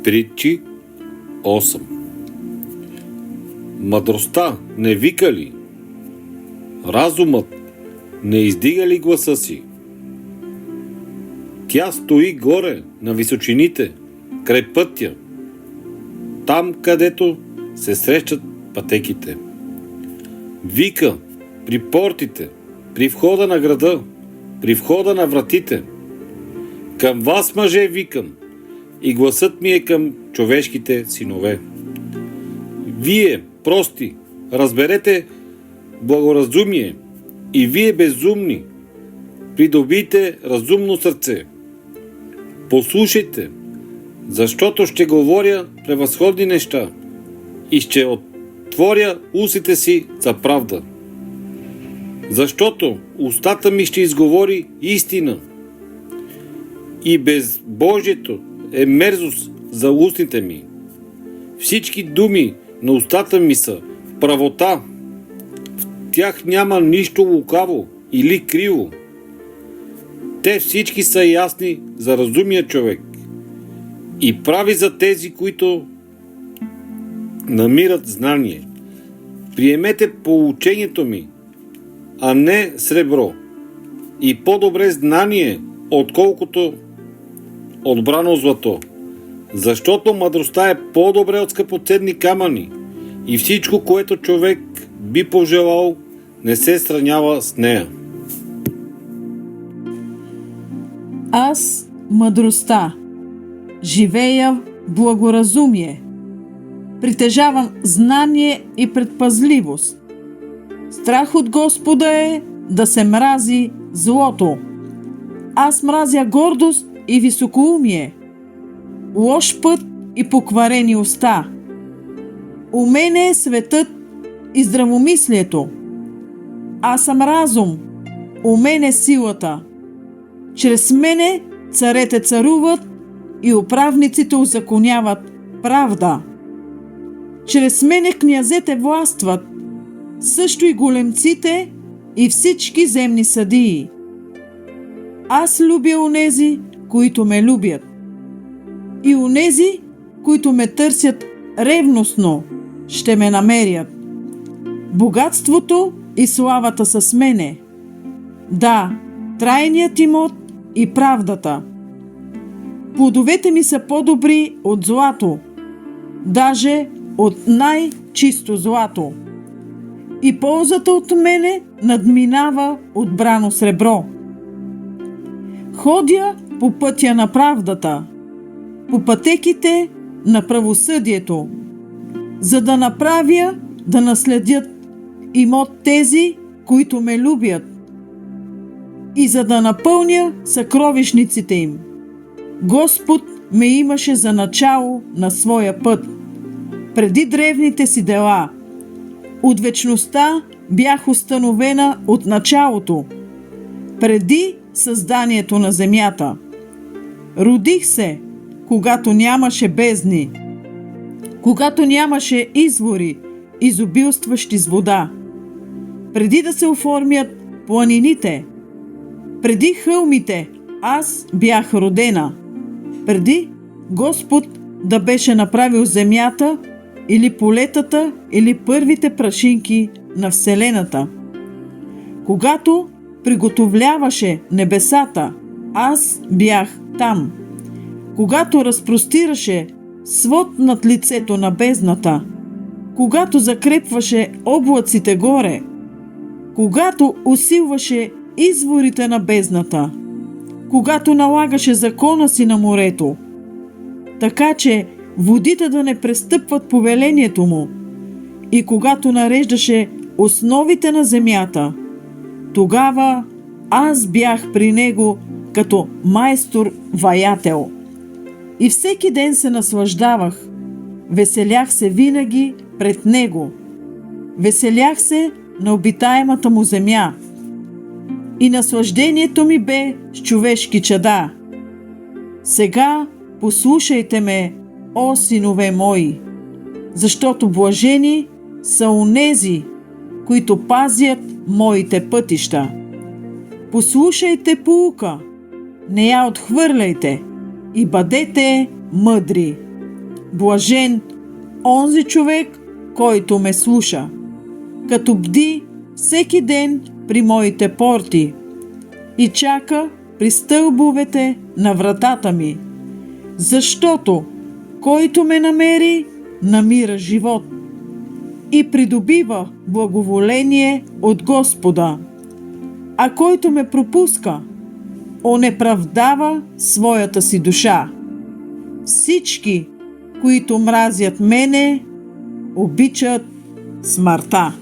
Притчи 8. Мъдростта не вика ли? Разумът не издига ли гласа си? Тя стои горе на височините, край пътя, там където се срещат пътеките. Вика при портите, при входа на града, при входа на вратите. Към вас, мъже, викам, и гласът ми е към човешките синове. Вие, прости, разберете благоразумие, и вие безумни, придобийте разумно сърце. Послушайте, защото ще говоря превъзходни неща и ще отворя устите си за правда. Защото устата ми ще изговори истина и безбожието е мерзост за устните ми. Всички думи на устата ми са правота. В тях няма нищо лукаво или криво. Те всички са ясни за разумния човек и прави за тези, които намират знание. Приемете поучението ми, а не сребро, и по-добре знание, отколкото отбрано злато. Защото мъдростта е по-добре от скъпоценни камъни и всичко, което човек би пожелал, не се сравнява с нея. Аз, мъдростта, живея в благоразумие, притежавам знание и предпазливост. Страх от Господа е да се мрази злото. Аз мразя гордост и високоумие, лош път и покварени уста. У мене е светът и здравомислието. Аз съм разум, у мене е силата. Чрез мене царете царуват и управниците узаконяват правда. Чрез мене князете властват, също и големците и всички земни съдии. Аз любя онези, които ме любят, и онези, които ме търсят ревностно, ще ме намерят. Богатството и славата са с мене. Да, трайният имот и правдата. Плодовете ми са по-добри от злато, даже от най-чисто злато. И ползата от мене надминава отбрано сребро. Ходя по пътя на правдата, по пътеките на правосъдието, за да направя да наследят имот тези, които ме любят, и за да напълня съкровищниците им. Господ ме имаше за начало на своя път, преди древните си дела. От вечността бях установена от началото, преди създанието на земята. Родих се, когато нямаше бездни, когато нямаше извори, изобилстващи с вода, преди да се оформят планините, преди хълмите аз бях родена, преди Господ да беше направил земята или полетата, или първите прашинки на Вселената. Когато приготовляваше небесата, аз бях там. Когато разпростираше свод над лицето на бездната, когато закрепваше облаците горе, когато усилваше изворите на бездната, когато налагаше закона си на морето, така че водите да не престъпват повелението му, и когато нареждаше основите на земята, тогава аз бях при него като майстор-ваятел. И всеки ден се наслаждавах, веселях се винаги пред него, веселях се на обитаемата му земя. И наслаждението ми бе с човешки чада. Сега послушайте ме, о синове мои, защото блажени са онези, които пазят моите пътища. Послушайте поука, не я отхвърляйте и бъдете мъдри. Блажен онзи човек, който ме слуша, като бди всеки ден при моите порти и чака при стълбовете на вратата ми, защото който ме намери, намира живот и придобива благоволение от Господа, а който ме пропуска, онеправдава своята си душа. Всички, които мразят мене, обичат смъртта.